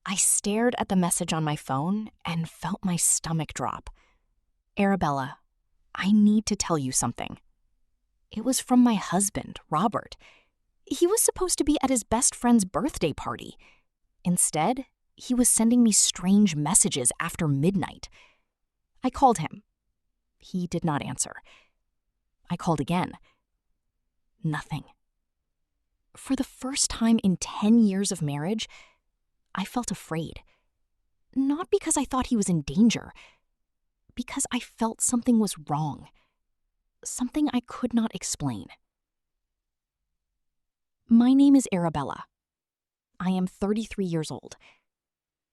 I stared at the message on my phone and felt my stomach drop. Arabella, I need to tell you something. It was from my husband, Robert. He was supposed to be at his best friend's birthday party. Instead, he was sending me strange messages after midnight. I called him. He did not answer. I called again. Nothing. For the first time in 10 years of marriage, I felt afraid. Not because I thought he was in danger, because I felt something was wrong. Something I could not explain. My name is Arabella. I am 33 years old.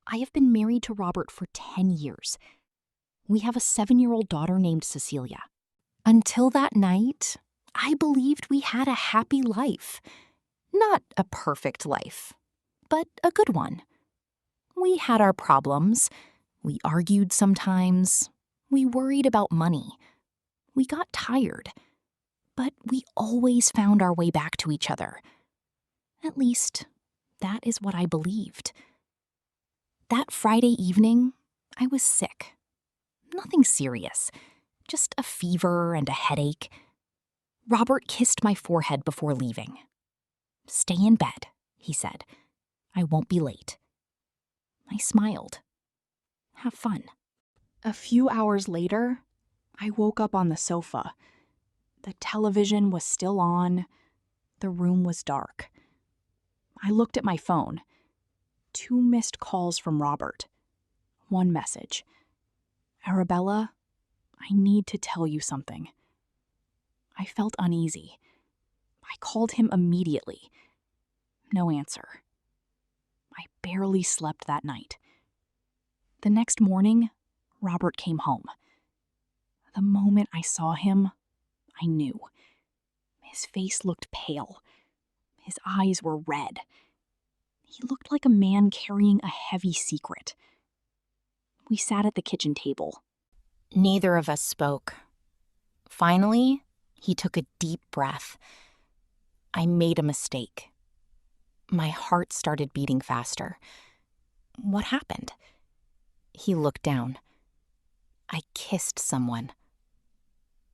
I have been married to Robert for 10 years. We have a 7-year-old daughter named Cecilia. Until that night, I believed we had a happy life. Not a perfect life, but a good one. We had our problems. We argued sometimes. We worried about money. We got tired. But we always found our way back to each other. At least, that is what I believed. That Friday evening, I was sick. Nothing serious, just a fever and a headache. Robert kissed my forehead before leaving. "Stay in bed," he said. "I won't be late." I smiled. Have fun. A few hours later, I woke up on the sofa. The television was still on. The room was dark. I looked at my phone. 2 missed calls from Robert. 1 message. "Arabella, I need to tell you something." I felt uneasy. I called him immediately. No answer. I barely slept that night. The next morning, Robert came home. The moment I saw him, I knew. His face looked pale. His eyes were red. He looked like a man carrying a heavy secret. We sat at the kitchen table. Neither of us spoke. Finally, he took a deep breath. I made a mistake. My heart started beating faster. What happened? He looked down. I kissed someone.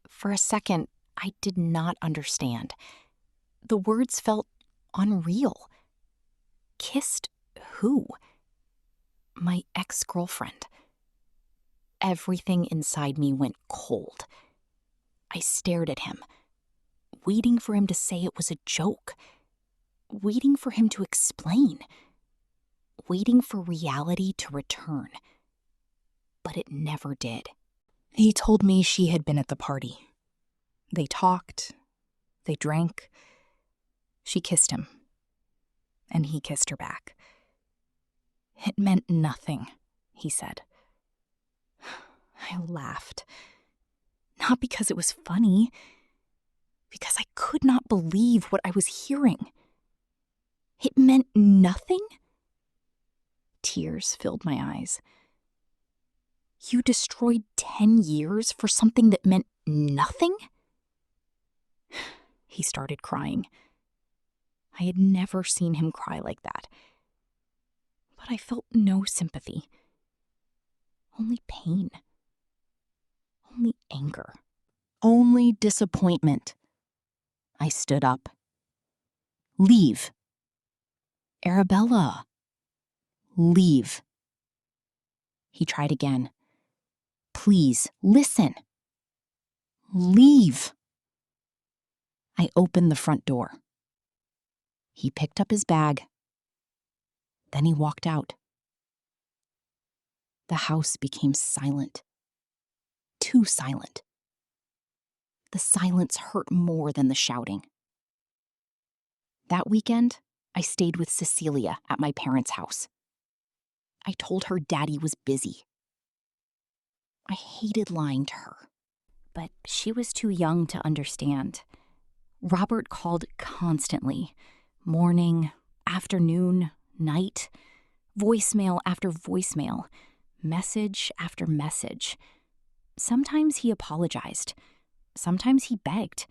For a second, I did not understand. The words felt unreal. Kissed who? My ex-girlfriend. Everything inside me went cold. I stared at him, waiting for him to say it was a joke, waiting for him to explain, waiting for reality to return. But it never did. He told me she had been at the party. They talked. They drank. She kissed him. And he kissed her back. "It meant nothing," he said. I laughed. Not because it was funny, because I could not believe what I was hearing. It meant nothing? Tears filled my eyes. You destroyed 10 years for something that meant nothing? He started crying. I had never seen him cry like that. But I felt no sympathy. Only pain. Only anger. Only disappointment. I stood up. Leave. Arabella. Leave. He tried again. Please, listen. Leave. I opened the front door. He picked up his bag. Then he walked out. The house became silent. Too silent. The silence hurt more than the shouting. That weekend, I stayed with Cecilia at my parents' house. I told her Daddy was busy. I hated lying to her, but she was too young to understand. Robert called constantly, morning, afternoon, night, voicemail after voicemail, message after message. Sometimes he apologized. Sometimes he begged.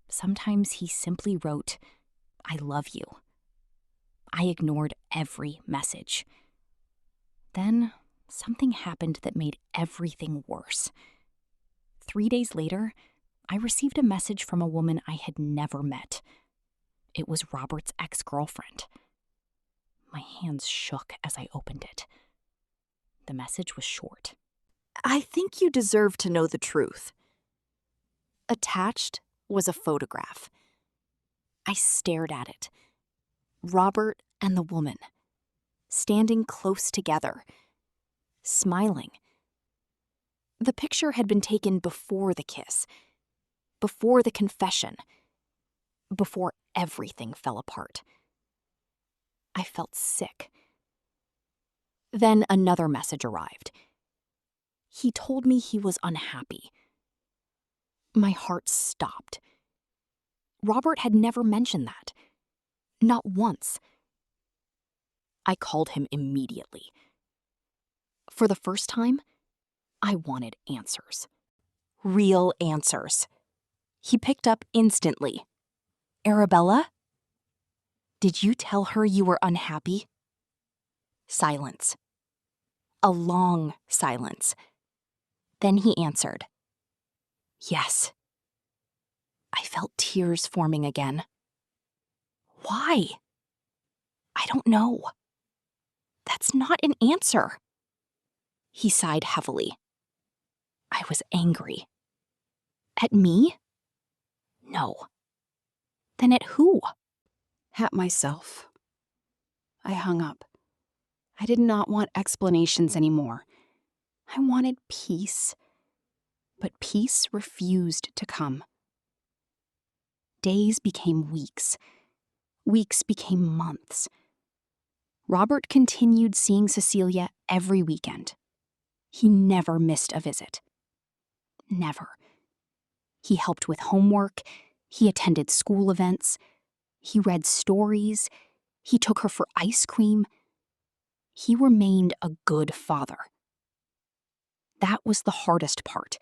Sometimes he simply wrote, "I love you." I ignored every message. Then, something happened that made everything worse. 3 days later, I received a message from a woman I had never met. It was Robert's ex-girlfriend. My hands shook as I opened it. The message was short. I think you deserve to know the truth. Attached was a photograph. I stared at it. Robert and the woman, standing close together, smiling. The picture had been taken before the kiss, before the confession, before everything fell apart. I felt sick. Then another message arrived. He told me he was unhappy. My heart stopped. Robert had never mentioned that. Not once. I called him immediately. For the first time, I wanted answers. Real answers. He picked up instantly. Arabella? Did you tell her you were unhappy? Silence. A long silence. Then he answered. Yes. I felt tears forming again. Why? I don't know. That's not an answer. He sighed heavily. I was angry. At me? No. Then at who? At myself. I hung up. I did not want explanations anymore. I wanted peace. But peace refused to come. Days became weeks. Weeks became months. Robert continued seeing Cecilia every weekend. He never missed a visit. Never. He helped with homework. He attended school events. He read stories. He took her for ice cream. He remained a good father. That was the hardest part.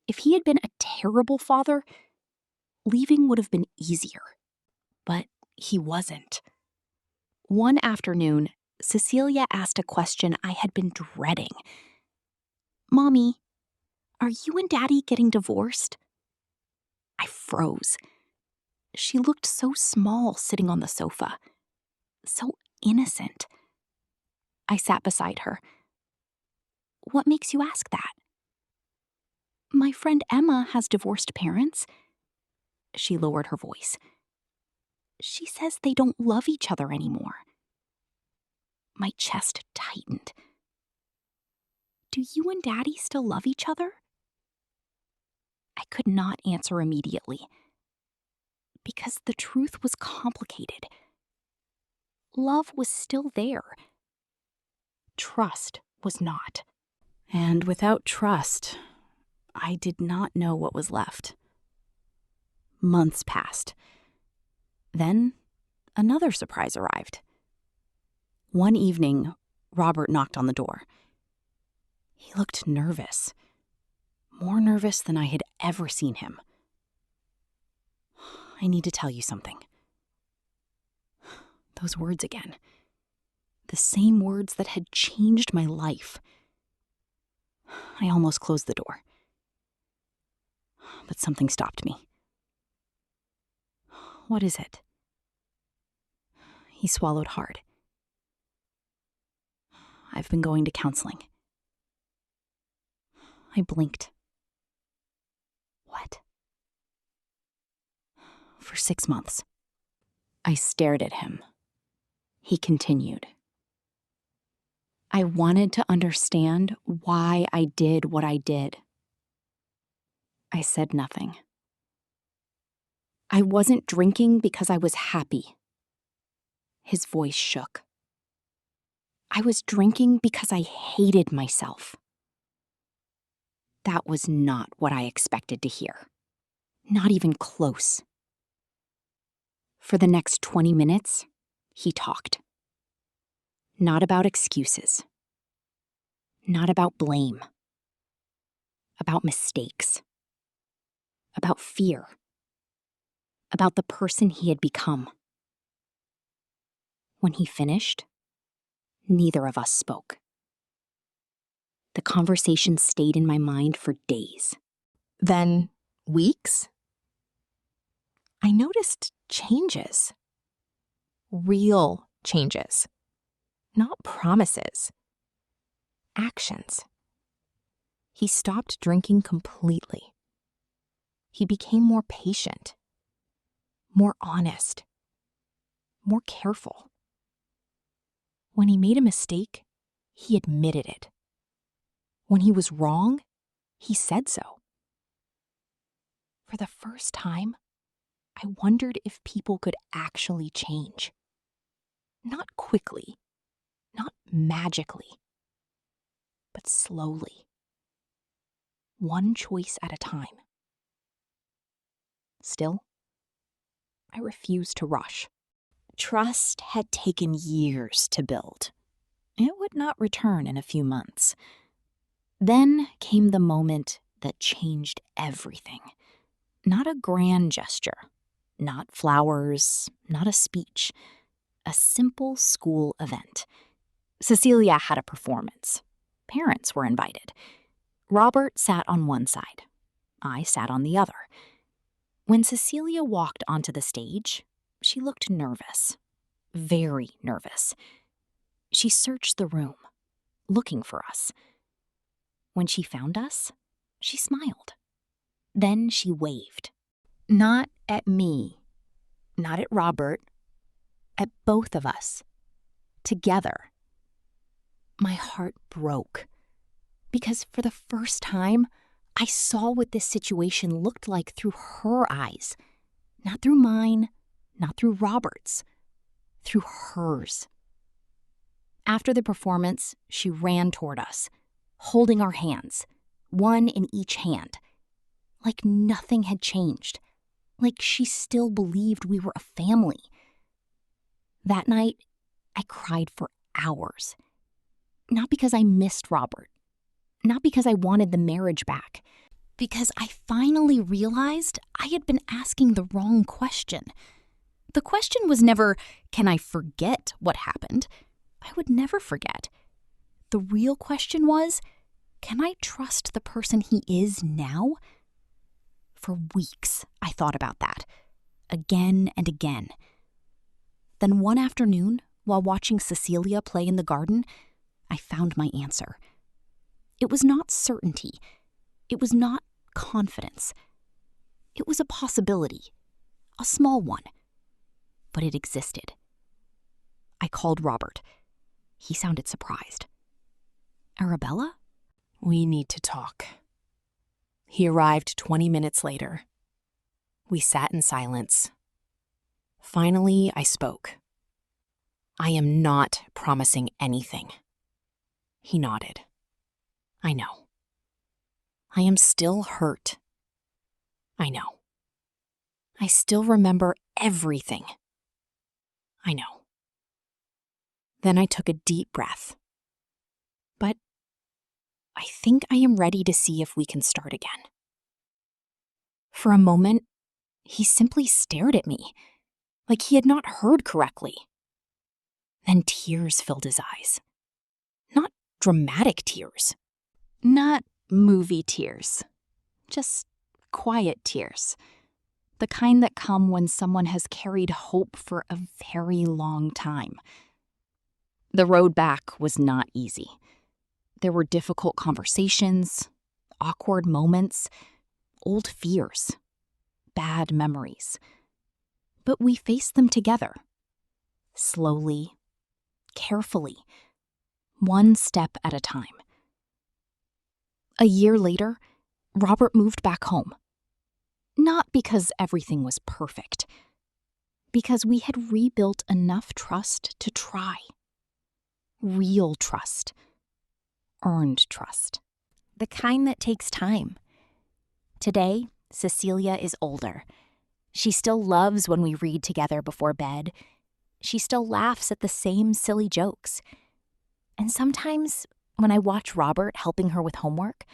If he had been a terrible father, leaving would have been easier. But he wasn't. One afternoon, Cecilia asked a question I had been dreading. Mommy, are you and Daddy getting divorced? I froze. She looked so small sitting on the sofa. So innocent. I sat beside her. What makes you ask that? My friend Emma has divorced parents. She lowered her voice. She says they don't love each other anymore. My chest tightened. Do you and Daddy still love each other? I could not answer immediately, because the truth was complicated. Love was still there. Trust was not. And without trust, I did not know what was left. Months passed. Then, another surprise arrived. One evening, Robert knocked on the door. He looked nervous. More nervous than I had ever seen him. I need to tell you something. Those words again. The same words that had changed my life. I almost closed the door. But something stopped me. What is it? He swallowed hard. I've been going to counseling. I blinked. What? For 6 months. I stared at him. He continued. I wanted to understand why I did what I did. I said nothing. I wasn't drinking because I was happy. His voice shook. I was drinking because I hated myself. That was not what I expected to hear. Not even close. For the next 20 minutes, he talked. Not about excuses. Not about blame. About mistakes. About fear. About the person he had become. When he finished, neither of us spoke. The conversation stayed in my mind for days. Then, weeks, I noticed changes. Real changes. Not promises. Actions. He stopped drinking completely. He became more patient, more honest, more careful. When he made a mistake, he admitted it. When he was wrong, he said so. For the first time, I wondered if people could actually change. Not quickly, not magically, but slowly. One choice at a time. Still, I refused to rush. Trust had taken years to build. It would not return in a few months. Then came the moment that changed everything. Not a grand gesture, not flowers, not a speech. A simple school event. Cecilia had a performance. Parents were invited. Robert sat on one side. I sat on the other. When Cecilia walked onto the stage, she looked nervous. Very nervous. She searched the room, looking for us. When she found us, she smiled. Then she waved. Not at me, not at Robert, at both of us, together. My heart broke, because for the first time, I saw what this situation looked like through her eyes. Not through mine, not through Robert's, through hers. After the performance, she ran toward us, holding our hands, one in each hand, like nothing had changed, like she still believed we were a family. That night, I cried for hours. Not because I missed Robert, not because I wanted the marriage back, because I finally realized I had been asking the wrong question. The question was never, can I forget what happened? I would never forget. The real question was, can I trust the person he is now? For weeks, I thought about that, again and again. Then one afternoon, while watching Cecilia play in the garden, I found my answer. It was not certainty. It was not confidence. It was a possibility, a small one, but it existed. I called Robert. He sounded surprised. Arabella? We need to talk. He arrived 20 minutes later. We sat in silence. Finally, I spoke. I am not promising anything. He nodded. I know. I am still hurt. I know. I still remember everything. I know. Then I took a deep breath. But I think I am ready to see if we can start again. For a moment, he simply stared at me, like he had not heard correctly. Then tears filled his eyes. Not dramatic tears. Not movie tears. Just quiet tears. The kind that come when someone has carried hope for a very long time. The road back was not easy. There were difficult conversations, awkward moments, old fears, bad memories. But we faced them together. Slowly, carefully, one step at a time. A year later, Robert moved back home. Not because everything was perfect, because we had rebuilt enough trust to try. Real trust. Earned trust. The kind that takes time. Today, Cecilia is older. She still loves when we read together before bed. She still laughs at the same silly jokes. And sometimes, when I watch Robert helping her with homework,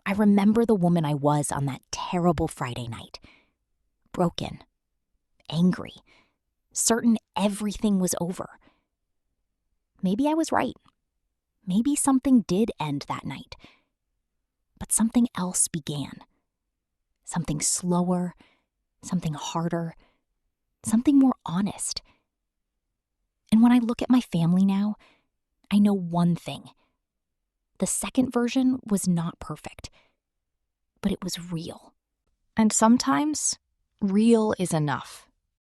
I remember the woman I was on that terrible Friday night. Broken, angry, certain everything was over. Maybe I was right. Maybe something did end that night. But something else began. Something slower, something harder, something more honest. And when I look at my family now, I know one thing. The second version was not perfect, but it was real. And sometimes, real is enough.